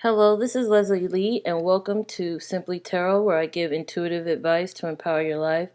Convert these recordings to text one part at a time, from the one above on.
Hello, this is Leslie Lee, and welcome to Simply Tarot, where I give intuitive advice to empower your life.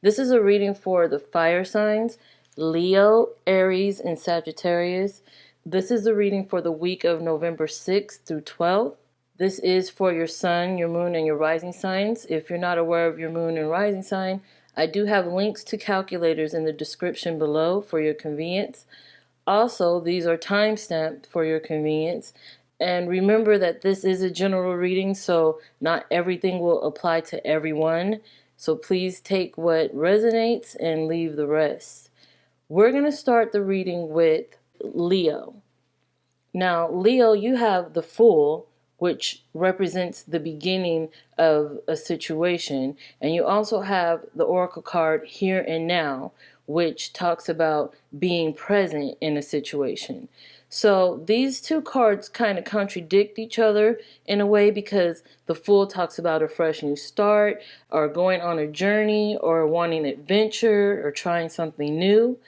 This is a reading for the fire signs, Leo, Aries, and Sagittarius. This is a reading for the week of November 6th through 12th. This is for your sun, your moon, and your rising signs. If you're not aware of your moon and rising sign, I do have links to calculators in the description below for your convenience. Also, these are time-stamped for your convenience. And remember that this is a general reading, so not everything will apply to everyone. So please take what resonates and leave the rest. We're going to start the reading with Leo. Now, Leo, you have the Fool, which represents the beginning of a situation. And you also have the Oracle card Here and Now, which talks about being present in a situation. So these two cards kind of contradict each other in a way, because the Fool talks about a fresh new start, or going on a journey, or wanting adventure, or trying something new.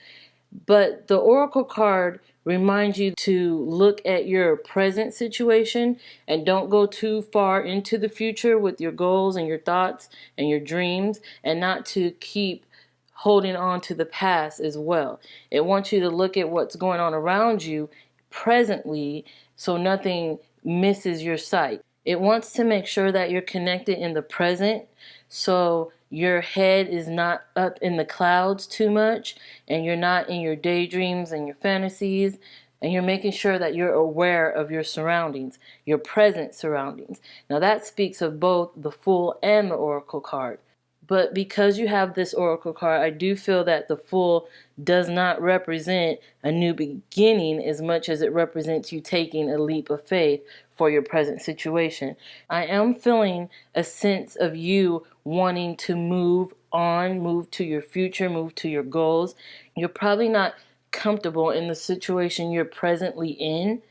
But the Oracle card reminds you to look at your present situation and don't go too far into the future with your goals and your thoughts and your dreams, and not to keep holding on to the past as well. It wants you to look at what's going on around you presently so nothing misses your sight. It wants to make sure that you're connected in the present, so your head is not up in the clouds too much, and you're not in your daydreams and your fantasies, and you're making sure that you're aware of your surroundings, your present surroundings. Now that speaks of both the Fool and the Oracle card. But because you have this Oracle card, I do feel that the Fool does not represent a new beginning as much as it represents you taking a leap of faith for your present situation. I am feeling a sense of you wanting to move on, move to your future, move to your goals. You're probably not comfortable in the situation you're presently in.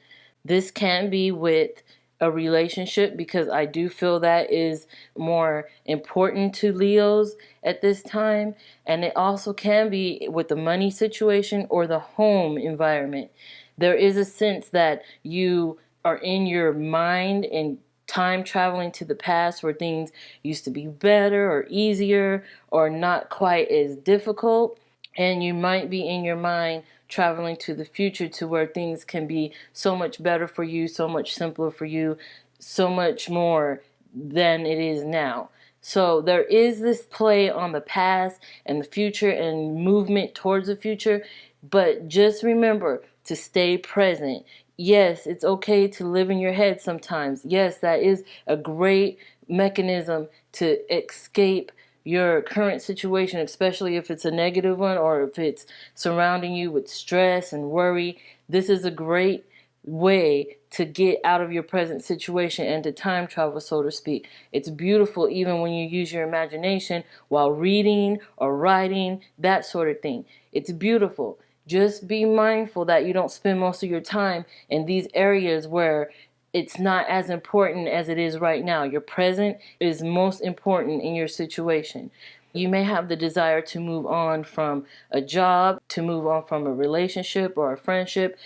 This can be with a relationship, because I do feel that is more important to Leos at this time. And it also can be with the money situation or the home environment. There is a sense that you are in your mind and time traveling to the past where things used to be better or easier or not quite as difficult. And you might be in your mind traveling to the future to where things can be so much better for you, so much simpler for you, so much more than it is now. So there is this play on the past and the future and movement towards the future, but just remember to stay present. Yes, it's okay to live in your head sometimes. Yes, that is a great mechanism to escape your current situation, especially if it's a negative one or if it's surrounding you with stress and worry. This is a great way to get out of your present situation and to time travel, so to speak. It's beautiful even when you use your imagination while reading or writing, that sort of thing. It's beautiful. Just be mindful that you don't spend most of your time in these areas where it's not as important as it is right now. Your present is most important in your situation. You may have the desire to move on from a job, to move on from a relationship or a friendship,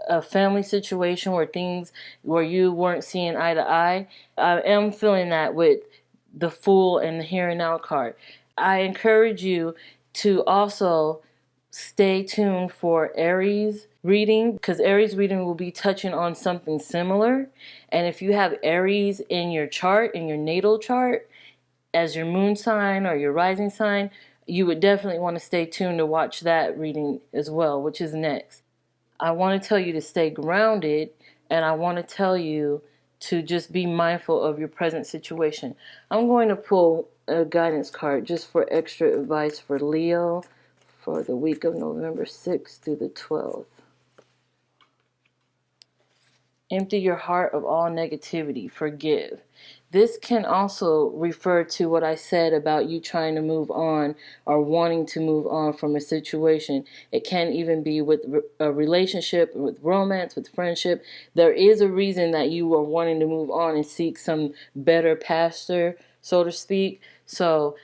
a family situation where you weren't seeing eye to eye. I am feeling that with the Fool and the Here and Now card. I encourage you to also stay tuned for Aries reading, because Aries reading will be touching on something similar. And if you have Aries in your chart, in your natal chart, as your moon sign or your rising sign, you would definitely want to stay tuned to watch that reading as well, which is next. I want to tell you to stay grounded, and I want to tell you to just be mindful of your present situation. I'm going to pull a guidance card just for extra advice for Leo for the week of November 6th through the 12th. Empty your heart of all negativity. Forgive. This can also refer to what I said about you trying to move on or wanting to move on from a situation. It can even be with a relationship, with romance, with friendship. There is a reason that you are wanting to move on and seek some better pasture, so to speak. So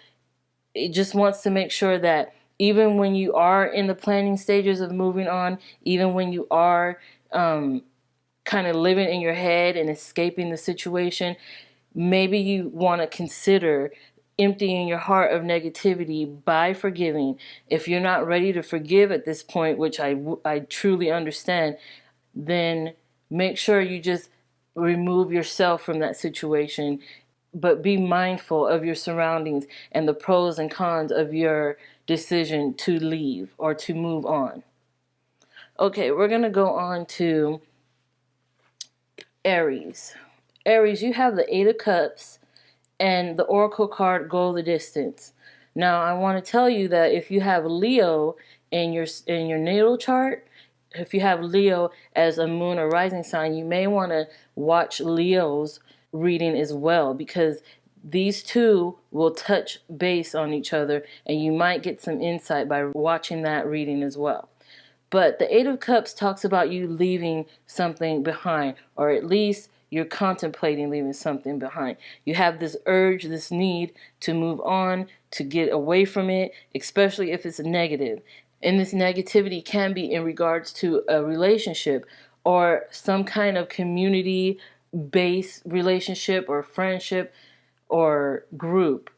it just wants to make sure that even when you are in the planning stages of moving on, even when you are kind of living in your head and escaping the situation, maybe you want to consider emptying your heart of negativity by forgiving. If you're not ready to forgive at this point, which I truly understand, then make sure you just remove yourself from that situation, but be mindful of your surroundings and the pros and cons of your decision to leave or to move on. Okay, we're going to go on to Aries. Aries, you have the Eight of Cups and the Oracle card, Go the Distance. Now, I want to tell you that if you have Leo in your natal chart, if you have Leo as a moon or rising sign, you may want to watch Leo's reading as well, because these two will touch base on each other and you might get some insight by watching that reading as well. But the Eight of Cups talks about you leaving something behind, or at least you're contemplating leaving something behind. You have this urge, this need to move on, to get away from it, especially if it's negative. And this negativity can be in regards to a relationship or some kind of community-based relationship or friendship or group.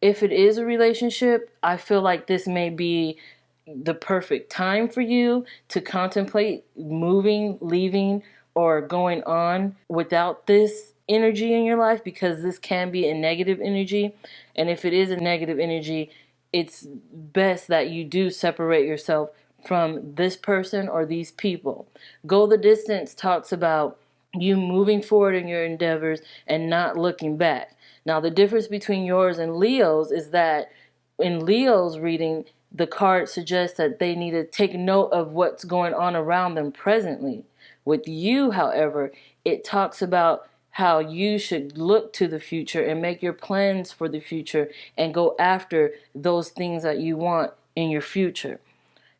If it is a relationship, I feel like this may be the perfect time for you to contemplate moving, leaving, or going on without this energy in your life, because this can be a negative energy. And if it is a negative energy, it's best that you do separate yourself from this person or these people. Go the Distance talks about you moving forward in your endeavors and not looking back. Now, the difference between yours and Leo's is that in Leo's reading, the card suggests that they need to take note of what's going on around them presently. With you, however, it talks about how you should look to the future and make your plans for the future and go after those things that you want in your future,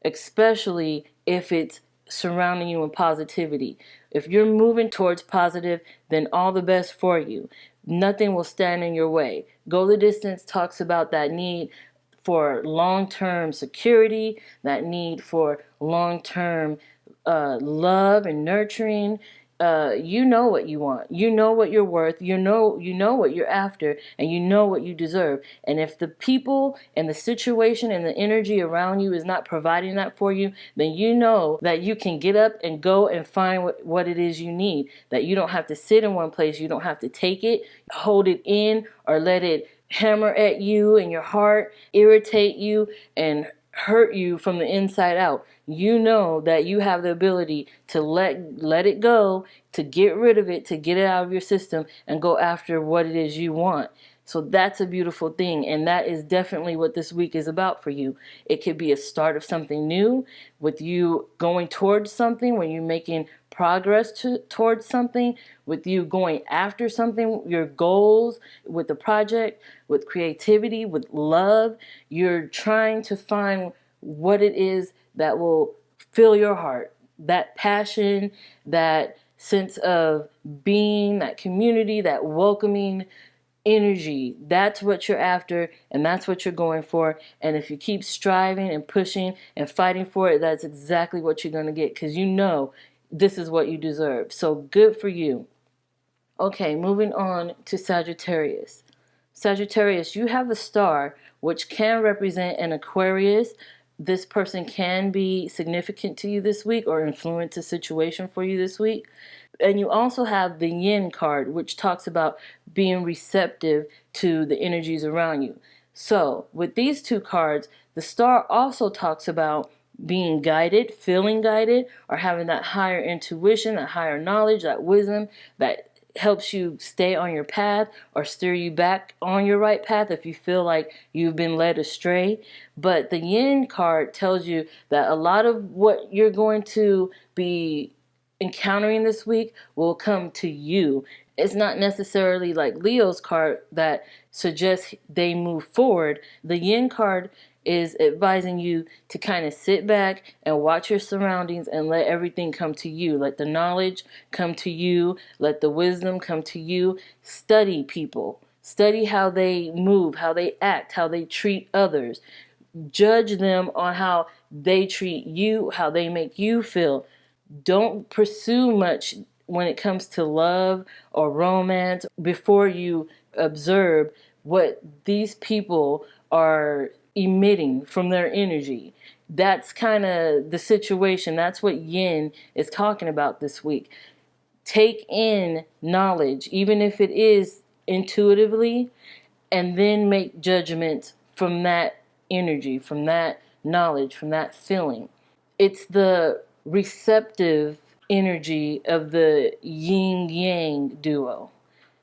especially if it's surrounding you in positivity. If you're moving towards positive, then all the best for you. Nothing will stand in your way. Go the Distance talks about that need for long-term security, that need for long-term love and nurturing. You know what you want. You know what you're worth. You know what you're after, and you know what you deserve. And if the people and the situation and the energy around you is not providing that for you, then you know that you can get up and go and find what it is you need. That you don't have to sit in one place. You don't have to take it, hold it in, or let it hammer at you in your heart, irritate you, and hurt you from the inside out. You know that you have the ability to let it go, to get rid of it, to get it out of your system and go after what it is you want. So that's a beautiful thing, and that is definitely what this week is about for you. It could be a start of something new, with you going towards something, when you're making progress towards something, with you going after something, your goals, with the project, with creativity, with love. You're trying to find what it is that will fill your heart, that passion, that sense of being, that community, that welcoming energy. That's what you're after, and that's what you're going for. And if you keep striving and pushing and fighting for it, that's exactly what you're going to get, because you know this is what you deserve. So good for you. Okay, moving on to Sagittarius. Sagittarius, you have the star, which can represent an Aquarius. This person can be significant to you this week or influence a situation for you this week. And you also have the Yin card, which talks about being receptive to the energies around you. So with these two cards, the star also talks about being guided, feeling guided, or having that higher intuition, that higher knowledge, that wisdom that helps you stay on your path or steer you back on your right path if you feel like you've been led astray. But the Yin card tells you that a lot of what you're going to be encountering this week will come to you. It's not necessarily like Leo's card that suggests they move forward. The Yin card is advising you to kind of sit back and watch your surroundings and let everything come to you. Let the knowledge come to you. Let the wisdom come to you. Study people. Study how they move, how they act, how they treat others. Judge them on how they treat you, how they make you feel. Don't pursue much when it comes to love or romance before you observe what these people are emitting from their energy. That's kind of the situation. That's what yin is talking about this week. Take in knowledge, even if it is intuitively, and then make judgments from that energy, from that knowledge, from that feeling. It's the receptive energy of the yin yang duo.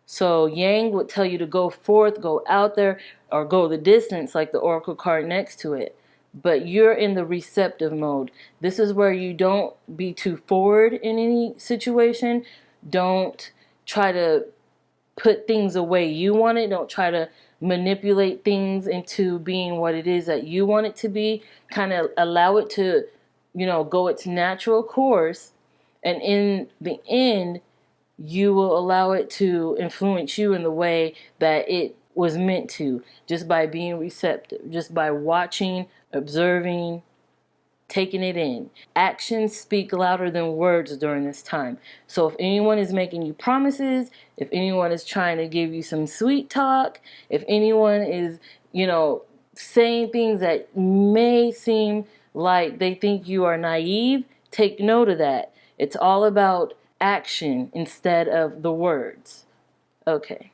So yang would tell you to go forth, go out there, or go the distance, like the oracle card next to it. But you're in the receptive mode. This is where you don't be too forward in any situation. Don't try to put things away you want it. Don't try to manipulate things into being what it is that you want it to be. Kind of allow it to, go its natural course. And in the end, you will allow it to influence you in the way that it was meant to, just by being receptive, just by watching, observing, taking it in. Actions speak louder than words during this time. So if anyone is making you promises, if anyone is trying to give you some sweet talk, if anyone is, saying things that may seem like they think you are naive, take note of that. It's all about action instead of the words. Okay.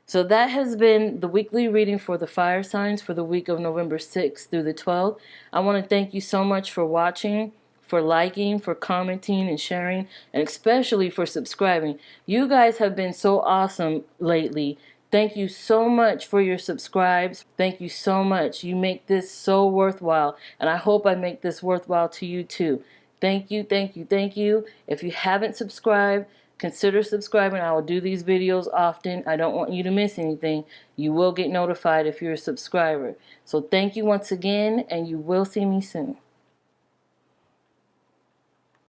So that has been the weekly reading for the fire signs for the week of November 6th through the 12th. I want to thank you so much for watching, for liking, for commenting and sharing, and especially for subscribing. You guys have been so awesome lately. Thank you so much for your subscribes. Thank you so much. You make this so worthwhile, and I hope I make this worthwhile to you too. Thank you, thank you, thank you. If you haven't subscribed, consider subscribing. I will do these videos often. I don't want you to miss anything. You will get notified if you're a subscriber. So thank you once again, and you will see me soon.